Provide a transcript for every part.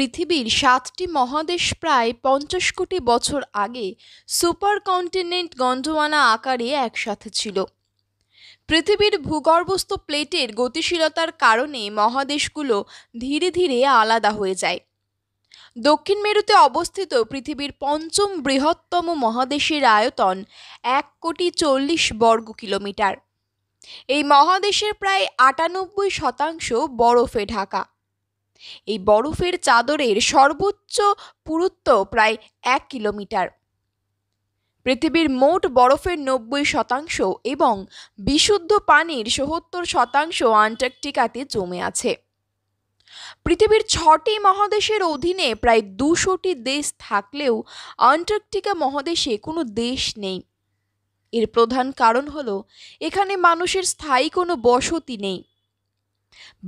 পৃথিবীর ৭টি মহাদেশ প্রায় ৫০ কোটি বছর আগে সুপার কন্টিনেন্ট গন্ডোয়ানা আকারে একসাথে ছিল। পৃথিবীর ভূগর্ভস্থ প্লেটের গতিশীলতার কারণে মহাদেশগুলো ধীরে ধীরে আলাদা হয়ে যায়। দক্ষিণ মেরুতে অবস্থিত পৃথিবীর পঞ্চম বৃহত্তম মহাদেশের আয়তন ১,৪০,০০,০০০ বর্গ কিলোমিটার। এই মহাদেশের প্রায় ৯৮% বরফে ঢাকা। এই বরফের চাদরের সর্বোচ্চ পুরুত্ব প্রায় ১ কিলোমিটার। পৃথিবীর মোট বরফের ৯০% এবং বিশুদ্ধ পানির ৭৭% আন্টার্কটিকাতে জমে আছে। পৃথিবীর ৬টি মহাদেশের অধীনে প্রায় ২০০টি দেশ থাকলেও আন্টার্কটিকা মহাদেশে কোনো দেশ নেই। এর প্রধান কারণ হলো এখানে মানুষের স্থায়ী কোনো বসতি নেই।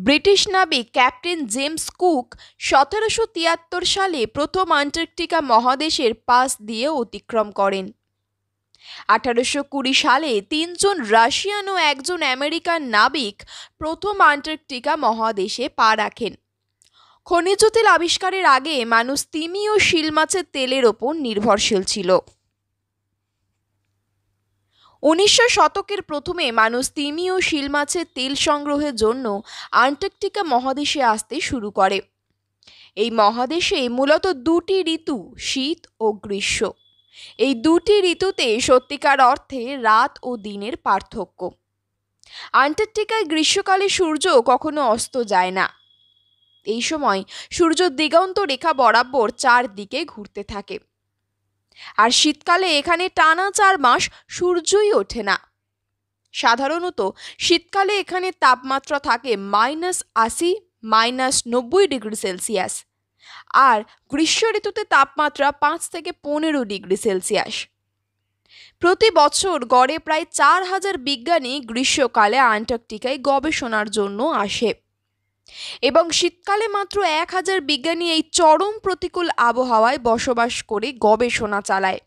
ব্রিটিশ নাবিক ক্যাপ্টেন জেমস কুক ১৭৭৩ সালে প্রথম আন্টার্কটিকা মহাদেশের পাশ দিয়ে অতিক্রম করেন। ১৮২০ সালে ৩ জন রাশিয়ান ও ১ জন আমেরিকান নাবিক প্রথম আন্টার্কটিকা মহাদেশে পা রাখেন। খনিজ তেল আবিষ্কারের আগে মানুষ তিমি ও শিল মাছের তেলের ওপর নির্ভরশীল ছিল। ১৯০০ শতকের প্রথমে মানুষ তিমি ও শিল মাছের তেল সংগ্রহের জন্য আন্টার্কটিকা মহাদেশে আসতে শুরু করে। এই মহাদেশে মূলত দুটি ঋতু, শীত ও গ্রীষ্ম। এই দুটি ঋতুতে সত্যিকার অর্থে রাত ও দিনের পার্থক্য। আন্টার্কটিকায় গ্রীষ্মকালে সূর্য কখনো অস্ত যায় না। এই সময় সূর্য দিগন্ত রেখা বরাবর চারদিকে ঘুরতে থাকে। আর শীতকালে এখানে টানা ৪ মাস সূর্যই ওঠে না। সাধারণত শীতকালে এখানে তাপমাত্রা থাকে -৮০ -৯০ ডিগ্রি সেলসিয়াস, আর গ্রীষ্ম ঋতুতে তাপমাত্রা ৫ থেকে ১৫ ডিগ্রি সেলসিয়াস। প্রতি বছর গড়ে প্রায় ৪,০০০ বিজ্ঞানী গ্রীষ্মকালে আন্টার্কটিকায় গবেষণার জন্য আসে এবং শীতকালে মাত্র ১,০০০ বিজ্ঞানী এই চরম প্রতিকূল আবহাওয়ায় বসবাস করে গবেষণা চালায়।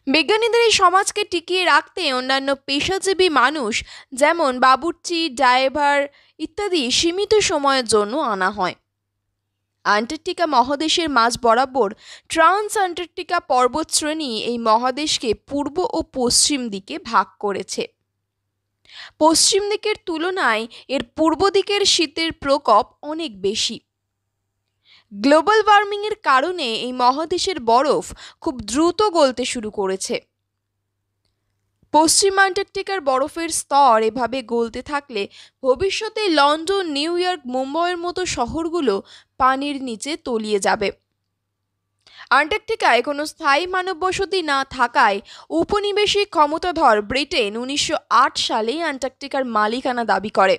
বিজ্ঞানীদের এই সমাজকে টিকিয়ে রাখতে অন্যান্য পেশাজীবী মানুষ যেমন বাবুর্চি, ড্রাইভার ইত্যাদি সীমিত সময়ের জন্য আনা হয়। আন্টার্কটিকা মহাদেশের মাঝ বরাবর ট্রান্স আন্টার্কটিকা পর্বতশ্রেণী এই মহাদেশকে পূর্ব ও পশ্চিম দিকে ভাগ করেছে। পশ্চিম দিকের তুলনায় এর পূর্ব দিকের শীতের প্রকোপ অনেক বেশি। গ্লোবাল ওয়ার্মিংয়ের কারণে এই মহাদেশের বরফ খুব দ্রুত গলতে শুরু করেছে। পশ্চিম আন্টার্কটিকার বরফের স্তর এভাবে গলতে থাকলে ভবিষ্যতে লন্ডন, নিউ ইয়র্ক, মুম্বাইয়ের মতো শহরগুলো পানির নিচে তলিয়ে যাবে। আন্টার্কটিকায় কোনো স্থায়ী মানব বসতি না থাকায় উপনিবেশিক ক্ষমতাধর ব্রিটেন ১৯০৮ সালে আন্টার্কটিকার মালিকানা দাবি করে।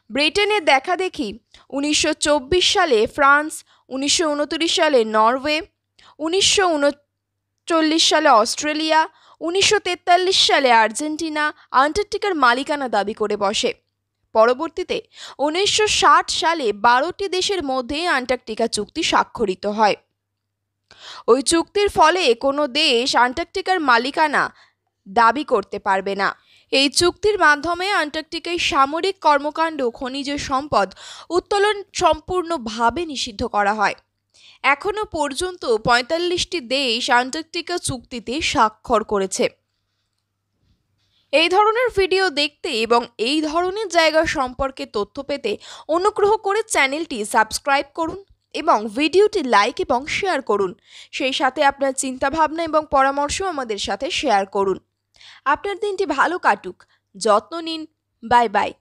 ব্রিটেনের দেখাদেখি ১৯২৪ সালে ফ্রান্স, ১৯২৯ সালে নরওয়ে, ১৯৩৯ সালে অস্ট্রেলিয়া, ১৯৪৩ সালে আর্জেন্টিনা আন্টার্কটিকার মালিকানা দাবি করে বসে। পরবর্তীতে ১৯৬০ সালে ১২টি দেশের মধ্যে আন্টার্কটিকা চুক্তি স্বাক্ষরিত হয়। ওই চুক্তির ফলে কোনো দেশ আন্টার্কটিকার মালিকানা দাবি করতে পারবে না। এই চুক্তির মাধ্যমে আন্টার্কটিকায় সামরিক কর্মকাণ্ড, খনিজ সম্পদ উত্তোলন সম্পূর্ণভাবে নিষিদ্ধ করা হয়। এখনো পর্যন্ত ৪৫টি দেশ আন্টার্কটিকা চুক্তিতে স্বাক্ষর করেছে। এই ধরনের ভিডিও দেখতে এবং এই ধরনের জায়গা সম্পর্কে তথ্য পেতে অনুগ্রহ করে চ্যানেলটি সাবস্ক্রাইব করুন এবং ভিডিওটি লাইক এবং শেয়ার করুন। সেই সাথে আপনার চিন্তাভাবনা এবং পরামর্শ আমাদের সাথে শেয়ার করুন। আপনার দিনটি ভালো কাটুক। যত্ন নিন। Bye bye.